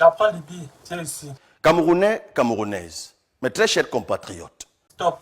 Capral Libye, tiens ici. Camerounais, Camerounaises, mes très chers compatriotes, Stop.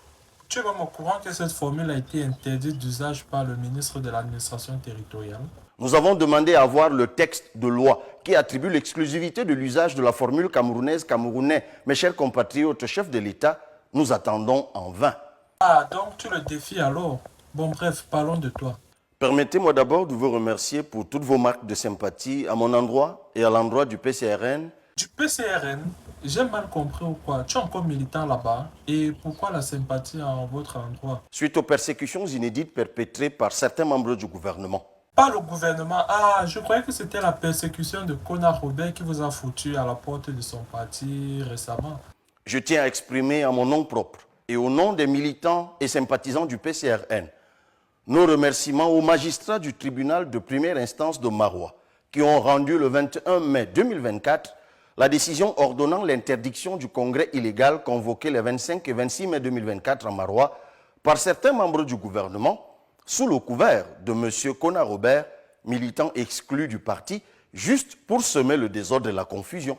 Tu es même au courant que cette formule a été interdite d'usage par le ministre de l'administration territoriale? nous avons demandé à voir le texte de loi qui attribue l'exclusivité de l'usage de la formule camerounaise, camerounais. Mes chers compatriotes, chefs de l'État, nous attendons en vain. Ah, donc tu le défies alors? Bon, bref, parlons de toi. Permettez-moi d'abord de vous remercier pour toutes vos marques de sympathie à mon endroit et à l'endroit du PCRN. Du PCRN, j'ai mal compris ou quoi? Tu es encore militant là-bas? Et pourquoi la sympathie en votre endroit? Suite aux persécutions inédites perpétrées par certains membres du gouvernement. Pas le gouvernement. Ah, je croyais que c'était la persécution de Kona Robert qui vous a foutu à la porte de son parti récemment. Je tiens à exprimer à mon nom propre et au nom des militants et sympathisants du PCRN nos remerciements aux magistrats du tribunal de première instance de Maroua qui ont rendu le 21 mai 2024 la décision ordonnant l'interdiction du congrès illégal convoqué les 25 et 26 mai 2024 à Maroua par certains membres du gouvernement sous le couvert de M. Kona Robert, militant exclu du parti, juste pour semer le désordre et la confusion.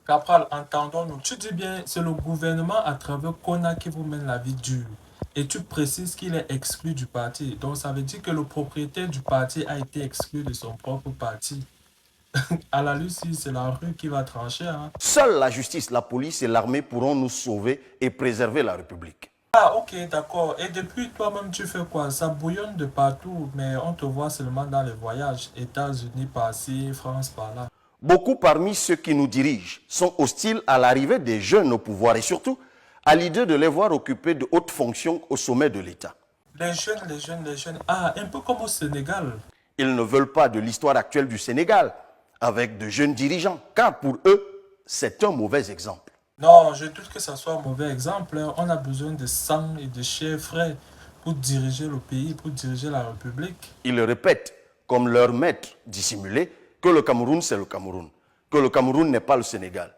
Capral, entendons-nous. Tu dis bien, c'est le gouvernement à travers Kona qui vous mène la vie dure. Et tu précises qu'il est exclu du parti. Donc ça veut dire que le propriétaire du parti a été exclu de son propre parti. À la Lucie, c'est la rue qui va trancher. Hein. Seule la justice, la police et l'armée pourront nous sauver et préserver la République. Ah, ok, d'accord. Et depuis, toi-même, tu fais quoi? Ça bouillonne de partout, mais on te voit seulement dans les voyages. États-Unis par-ci, France par-là. Beaucoup parmi ceux qui nous dirigent sont hostiles à l'arrivée des jeunes au pouvoir et surtout à l'idée de les voir occuper de hautes fonctions au sommet de l'État. Les jeunes, les jeunes, les jeunes. Ah, un peu comme au Sénégal. Ils ne veulent pas de l'histoire actuelle du Sénégal avec de jeunes dirigeants, car pour eux, c'est un mauvais exemple. Non, je doute que ça soit un mauvais exemple. On a besoin de sang et de chair frais pour diriger le pays, pour diriger la République. Ils répètent, comme leur maître dissimulé, que le Cameroun, c'est le Cameroun, que le Cameroun n'est pas le Sénégal.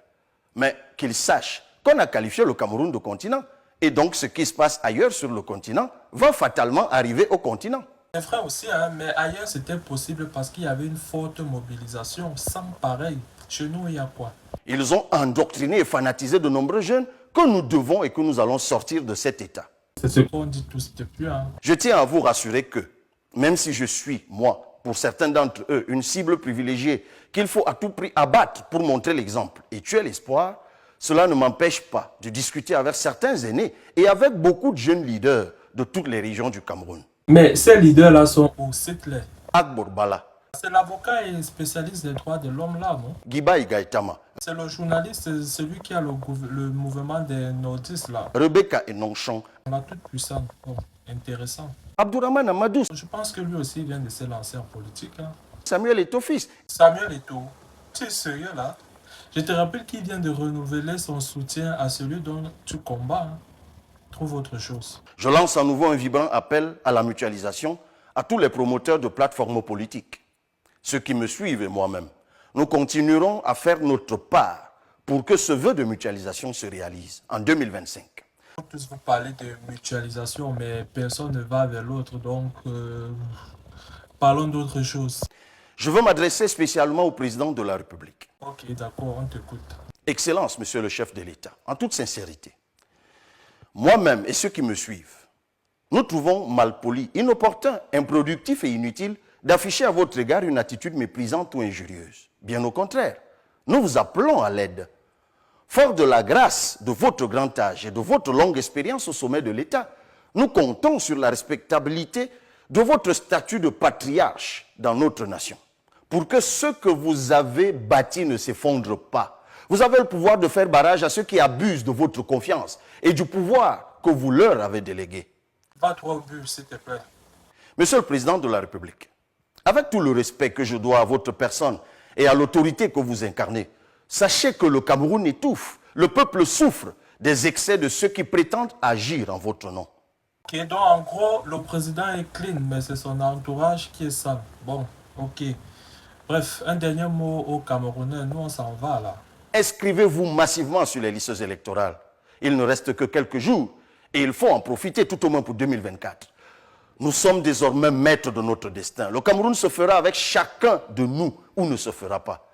Mais qu'ils sachent qu'on a qualifié le Cameroun de continent. Et donc, ce qui se passe ailleurs sur le continent va fatalement arriver au continent. Mes frères aussi, hein, mais ailleurs c'était possible parce qu'il y avait une forte mobilisation, sans pareil. Chez nous, il y a quoi? Ils ont endoctriné et fanatisé de nombreux jeunes que nous devons et que nous allons sortir de cet état. C'est ce qu'on dit tous depuis. Hein. Je tiens à vous rassurer que, même si je suis, moi, pour certains d'entre eux, une cible privilégiée qu'il faut à tout prix abattre pour montrer l'exemple et tuer l'espoir, cela ne m'empêche pas de discuter avec certains aînés et avec beaucoup de jeunes leaders de toutes les régions du Cameroun. Mais ces leaders-là sont où? C'est-les? Agbor Bala, C'est l'avocat et spécialiste des droits de l'homme là, non? Giba Igaitama, C'est le journaliste, c'est celui qui a le mouvement des nordistes là. Rebecca Enonchan, On a toute puissance. Bon, intéressant. Abdourahmane Amadou, Je pense que lui aussi vient de se lancer en politique. Hein. Samuel Etofis. Samuel Eto'o, tu es sérieux là? Je te rappelle qu'il vient de renouveler son soutien à celui dont tu combats. Hein. Trouve autre chose. Je lance à nouveau un vibrant appel à la mutualisation à tous les promoteurs de plateformes politiques. Ceux qui me suivent et moi-même, nous continuerons à faire notre part pour que ce vœu de mutualisation se réalise en 2025. Tous vous parlez de mutualisation, mais personne ne va vers l'autre, donc parlons d'autre chose. Je veux m'adresser spécialement au président de la République. Ok, d'accord, on t'écoute. Excellence, monsieur le chef de l'État, en toute sincérité, moi-même et ceux qui me suivent, nous trouvons malpoli, inopportun, improductif et inutile d'afficher à votre égard une attitude méprisante ou injurieuse. Bien au contraire, nous vous appelons à l'aide. Fort de la grâce de votre grand âge et de votre longue expérience au sommet de l'État, nous comptons sur la respectabilité de votre statut de patriarche dans notre nation. Pour que ce que vous avez bâti ne s'effondre pas. Vous avez le pouvoir de faire barrage à ceux qui abusent de votre confiance et du pouvoir que vous leur avez délégué. Va toi au but, s'il te plaît. Monsieur le Président de la République, avec tout le respect que je dois à votre personne et à l'autorité que vous incarnez, sachez que le Cameroun étouffe, le peuple souffre des excès de ceux qui prétendent agir en votre nom. Ok, donc en gros, le président est clean, mais c'est son entourage qui est sale. Bon, ok. Bref, un dernier mot aux Camerounais, nous on s'en va là. Inscrivez-vous massivement sur les listes électorales. Il ne reste que quelques jours et il faut en profiter tout au moins pour 2024. Nous sommes désormais maîtres de notre destin. Le Cameroun se fera avec chacun de nous ou ne se fera pas.